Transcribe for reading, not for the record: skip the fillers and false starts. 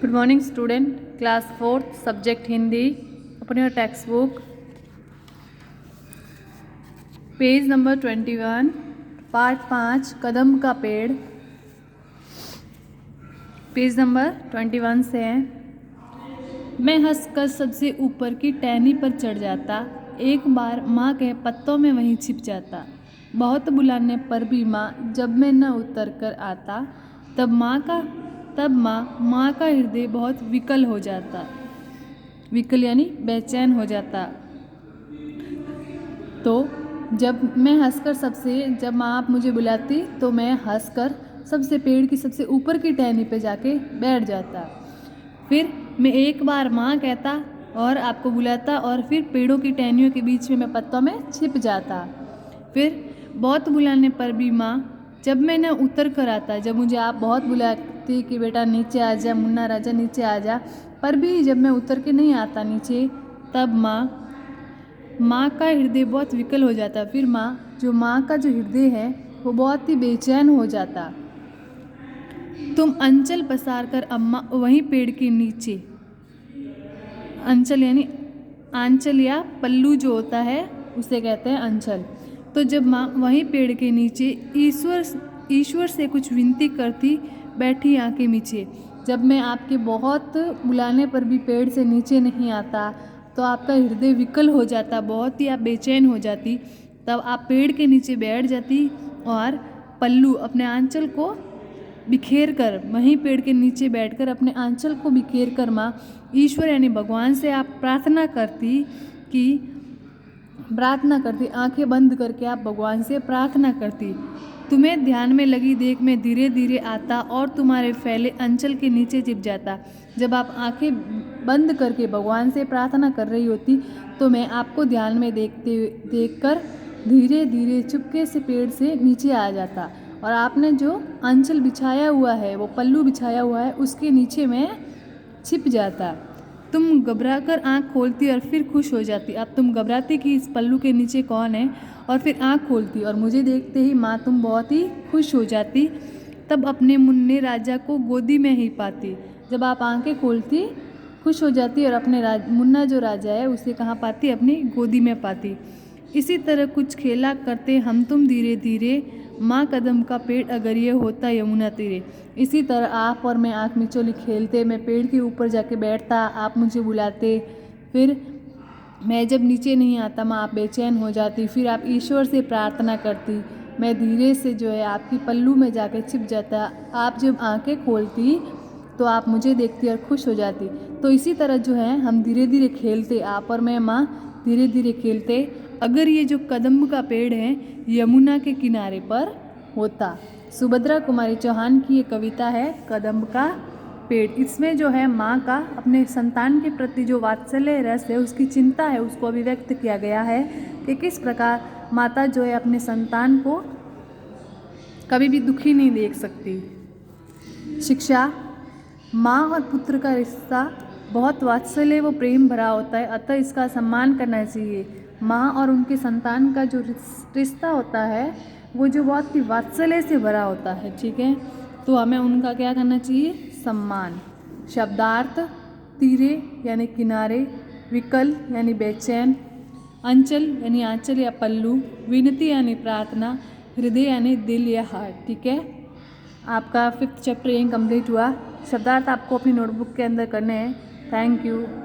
Good morning student, class 4th, subject Hindi. Open your textbook. Page number 21, part 5, कदम का पेड़. Page number 21 से है. मैं हंसकर सबसे ऊपर की टहनी पर चढ़ जाता, एक बार माँ के पत्तों में वहीं छिप जाता. बहुत बुलाने पर भी माँ जब मैं न उतर कर आता, तब माँ का हृदय बहुत विकल हो जाता. विकल यानी बेचैन हो जाता. तो जब माँ आप मुझे बुलाती तो मैं हंसकर सबसे पेड़ की सबसे ऊपर की टहनी पे जाके बैठ जाता. फिर मैं एक बार माँ कहता और आपको बुलाता और फिर पेड़ों की टहनियों के बीच में मैं पत्तों में छिप जाता. फिर बहुत बुलाने पर भी माँ जब मैं न उतर कर आता, जब मुझे आप बहुत बुलाती कि बेटा नीचे आ जा, मुन्ना राजा नीचे आ जा, पर भी जब मैं उतर के नहीं आता नीचे, तब माँ का हृदय बहुत विकल हो जाता. फिर माँ का जो हृदय है वो बहुत ही बेचैन हो जाता. तुम अंचल पसार कर अम्मा वहीं पेड़ के नीचे, अंचल यानी आंचल या पल्लू जो होता है उसे कहते हैं अंचल. तो जब माँ वहीं पेड़ के नीचे ईश्वर से कुछ विनती करती, बैठी आंखें मीचे. जब मैं आपके बहुत बुलाने पर भी पेड़ से नीचे नहीं आता तो आपका हृदय विकल हो जाता, बहुत ही आप बेचैन हो जाती. तब आप पेड़ के नीचे बैठ जाती और पल्लू अपने आंचल को बिखेर कर, वहीं पेड़ के नीचे बैठकर अपने आंचल को बिखेर कर माँ ईश्वर यानी भगवान से आप प्रार्थना करती, आंखें बंद करके आप भगवान से प्रार्थना करती. तुम्हें ध्यान में लगी देख मैं धीरे धीरे आता और तुम्हारे फैले अंचल के नीचे छिप जाता. जब आप आंखें बंद करके भगवान से प्रार्थना कर रही होती तो मैं आपको ध्यान में देखकर धीरे धीरे चुपके से पेड़ से नीचे आ जाता और आपने जो अंचल बिछाया हुआ है, वो पल्लू बिछाया हुआ है, उसके नीचे मैं छिप जाता. तुम घबरा कर आँख खोलती और फिर खुश हो जाती. अब तुम घबराती कि इस पल्लू के नीचे कौन है, और फिर आँख खोलती और मुझे देखते ही माँ तुम बहुत ही खुश हो जाती. तब अपने मुन्ने राजा को गोदी में ही पाती. जब आप आंखें खोलती, खुश हो जाती और अपने मुन्ना जो राजा है उसे कहाँ पाती, अपनी गोदी में पाती. इसी तरह कुछ खेला करते हम तुम धीरे धीरे, माँ कदम का पेड़ अगर ये होता यमुना तीरे. इसी तरह आप और मैं आँख मिचौली खेलते, मैं पेड़ के ऊपर जाके बैठता, आप मुझे बुलाते. फिर मैं जब नीचे नहीं आता माँ आप बेचैन हो जाती. फिर आप ईश्वर से प्रार्थना करती, मैं धीरे से जो है आपकी पल्लू में जाके छिप जाता. आप जब आंखें खोलती तो आप मुझे देखती और खुश हो जाती. तो इसी तरह जो है हम धीरे धीरे खेलते, आप और मैं माँ धीरे धीरे खेलते, अगर ये जो कदम का पेड़ है यमुना के किनारे पर होता. सुभद्रा कुमारी चौहान की ये कविता है कदम का पेड़. इसमें जो है माँ का अपने संतान के प्रति जो वात्सल्य रस है, उसकी चिंता है, उसको अभिव्यक्त किया गया है कि किस प्रकार माता जो है अपने संतान को कभी भी दुखी नहीं देख सकती. शिक्षा, माँ और पुत्र का रिश्ता बहुत वात्सल्य व प्रेम भरा होता है, अतः इसका सम्मान करना चाहिए. माँ और उनके संतान का जो रिश्ता होता है वो जो बहुत ही वात्सल्य से भरा होता है, ठीक है, तो हमें उनका क्या करना चाहिए, सम्मान. शब्दार्थ, तीरे यानी किनारे, विकल यानी बेचैन, अंचल यानी आंचल या पल्लू, विनती यानी प्रार्थना, हृदय यानी दिल या हार्ट. ठीक है, आपका 5th चैप्टर यहीं कंप्लीट हुआ. शब्दार्थ आपको अपनी नोटबुक के अंदर करने हैं. Thank you.